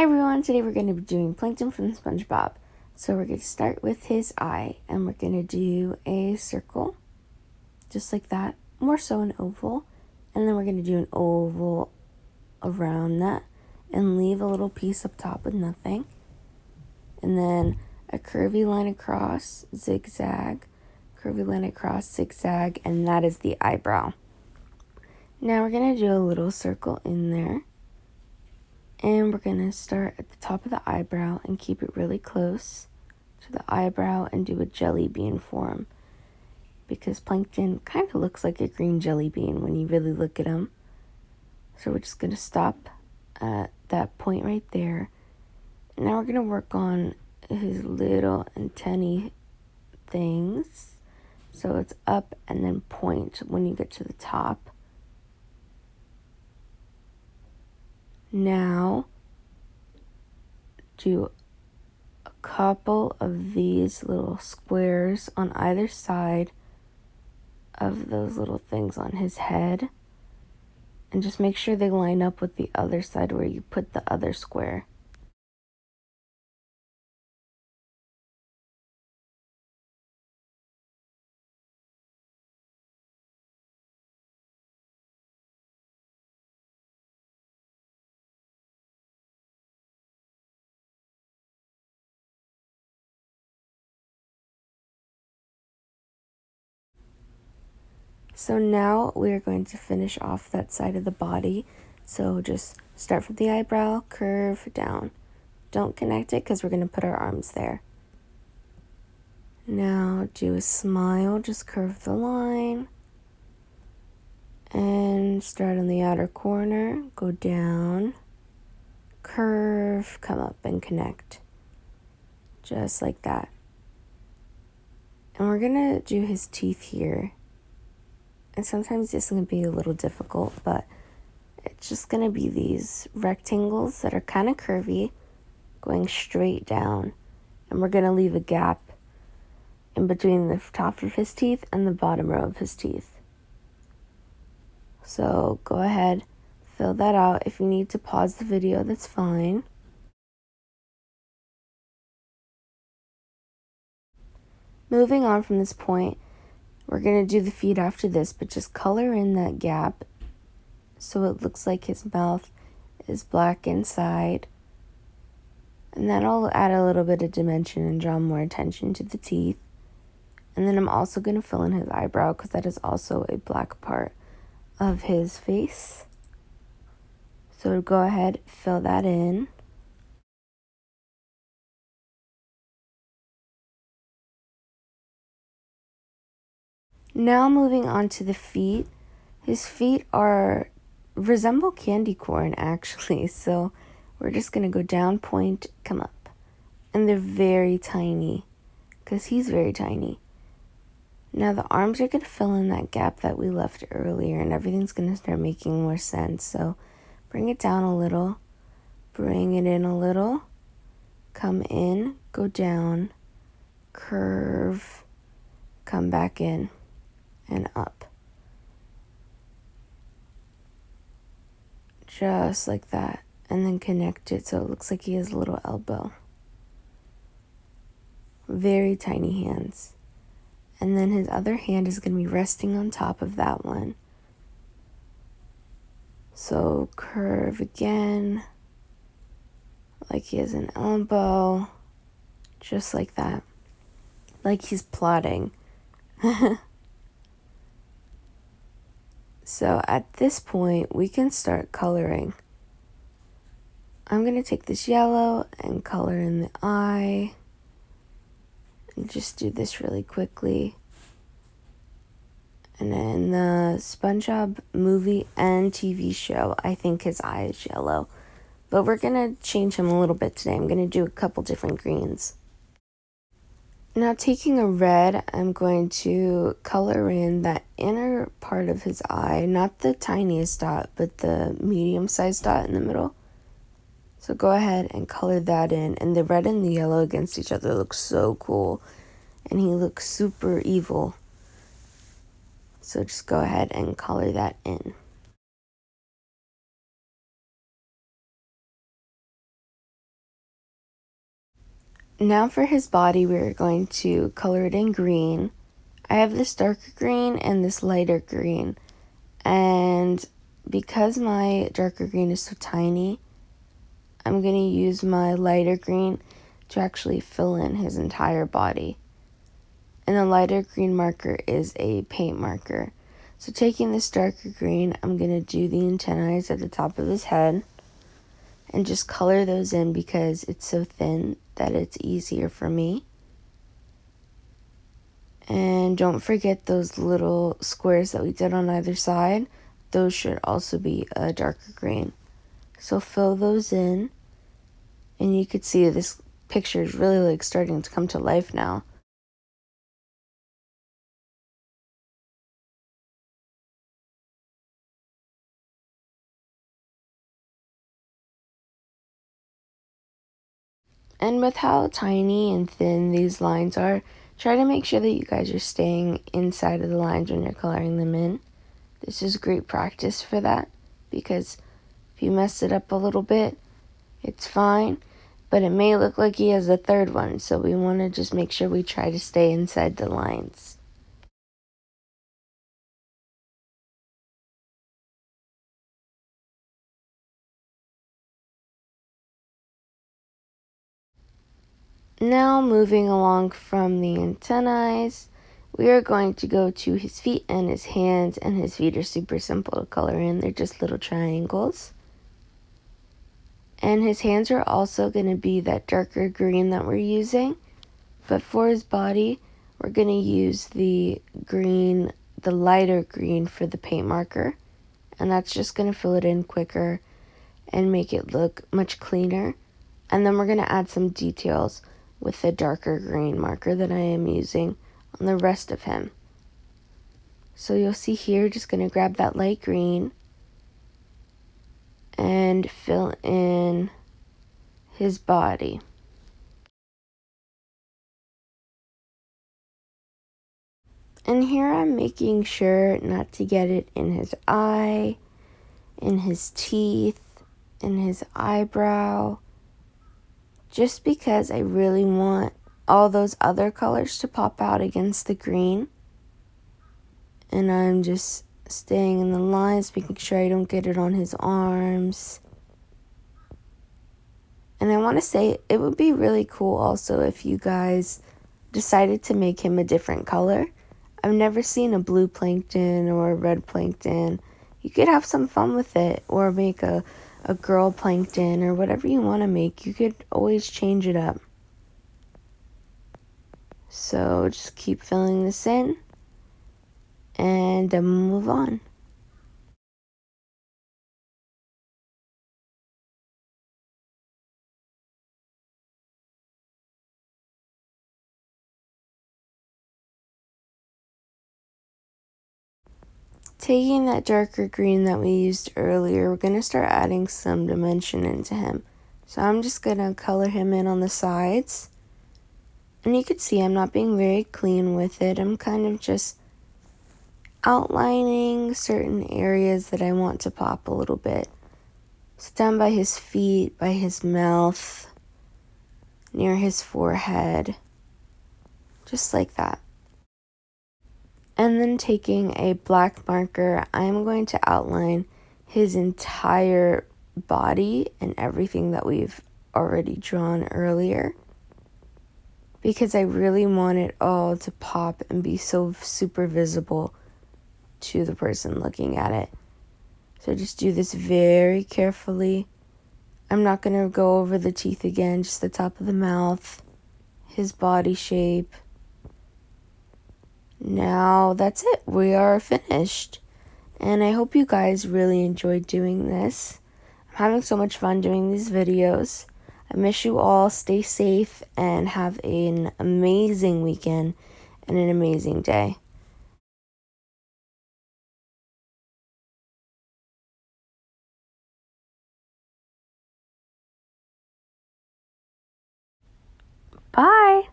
Hi everyone, today we're going to be doing Plankton from Spongebob. So we're going to start with his eye, and we're going to do a circle, just like that, more so an oval, and then we're going to do an oval around that, and leave a little piece up top with nothing, and then a curvy line across, zigzag, curvy line across, zigzag, and that is the eyebrow. Now we're going to do a little circle in there. And we're going to start at the top of the eyebrow and keep it really close to the eyebrow and do a jelly bean form. Because Plankton kind of looks like a green jelly bean when you really look at him. So we're just going to stop at that point right there. And now we're going to work on his little antennae things. So it's up and then point when you get to the top. Now, do a couple of these little squares on either side of those little things on his head. And just make sure they line up with the other side where you put the other square. So now we're going to finish off that side of the body. So just start from the eyebrow, curve down. Don't connect it because we're going to put our arms there. Now do a smile, just curve the line. And start on the outer corner, go down, curve, come up and connect. Just like that. And we're going to do his teeth here. And sometimes this is going to be a little difficult, but it's just going to be these rectangles that are kind of curvy, going straight down. And we're going to leave a gap in between the top of his teeth and the bottom row of his teeth. So go ahead, fill that out. If you need to pause the video, that's fine. Moving on from this point, we're going to do the feet after this, but just color in that gap so it looks like his mouth is black inside. And that'll add a little bit of dimension and draw more attention to the teeth. And then I'm also going to fill in his eyebrow because that is also a black part of his face. So go ahead, fill that in. Now moving on to the feet. His feet resemble candy corn actually. So we're just going to go down, point, come up. And they're very tiny because he's very tiny. Now the arms are going to fill in that gap that we left earlier and everything's going to start making more sense. So bring it down a little, bring it in a little, come in, go down, curve, come back in and up. Just like that. And then connect it so it looks like he has a little elbow. Very tiny hands. And then his other hand is going to be resting on top of that one. So curve again, like he has an elbow, just like that. Like he's plotting. So at this point, we can start coloring. I'm going to take this yellow and color in the eye. And just do this really quickly. And in the SpongeBob movie and TV show, I think his eye is yellow. But we're going to change him a little bit today. I'm going to do a couple different greens. Now taking a red, I'm going to color in that inner part of his eye, not the tiniest dot, but the medium-sized dot in the middle. So go ahead and color that in, and the red and the yellow against each other looks so cool, and he looks super evil. So just go ahead and color that in. Now for his body, we're going to color it in green. I have this darker green and this lighter green. And because my darker green is so tiny, I'm going to use my lighter green to actually fill in his entire body. And the lighter green marker is a paint marker. So taking this darker green, I'm going to do the antennae at the top of his head and just color those in because it's so thin that it's easier for me. And don't forget those little squares that we did on either side. Those should also be a darker green. So fill those in. And you could see this picture is really like starting to come to life now. And with how tiny and thin these lines are, try to make sure that you guys are staying inside of the lines when you're coloring them in. This is great practice for that because if you mess it up a little bit, it's fine, but it may look like he has a third one, so we want to just make sure we try to stay inside the lines. Now moving along from the antennae, we are going to go to his feet and his hands, and his feet are super simple to color in. They're just little triangles. And his hands are also going to be that darker green that we're using. But for his body, we're going to use the green, the lighter green for the paint marker. And that's just going to fill it in quicker and make it look much cleaner. And then we're going to add some details with the darker green marker that I am using on the rest of him. So you'll see here, just going to grab that light green and fill in his body. And here I'm making sure not to get it in his eye, in his teeth, in his eyebrow, just because I really want all those other colors to pop out against the green. And I'm just staying in the lines, making sure I don't get it on his arms. And I want to say it would be really cool also if you guys decided to make him a different color. I've never seen a blue plankton or a red plankton. You could have some fun with it, or make a girl plankton, or whatever you want to make. You could always change it up. So just keep filling this in and then move on. Taking that darker green that we used earlier, we're going to start adding some dimension into him. So I'm just going to color him in on the sides. And you can see I'm not being very clean with it. I'm kind of just outlining certain areas that I want to pop a little bit. So down by his feet, by his mouth, near his forehead, just like that. And then taking a black marker, I'm going to outline his entire body and everything that we've already drawn earlier, because I really want it all to pop and be so super visible to the person looking at it. So just do this very carefully. I'm not going to go over the teeth again, just the top of the mouth, his body shape. Now that's it. We are finished. And I hope you guys really enjoyed doing this. I'm having so much fun doing these videos. I miss you all. Stay safe and have an amazing weekend and an amazing day. Bye.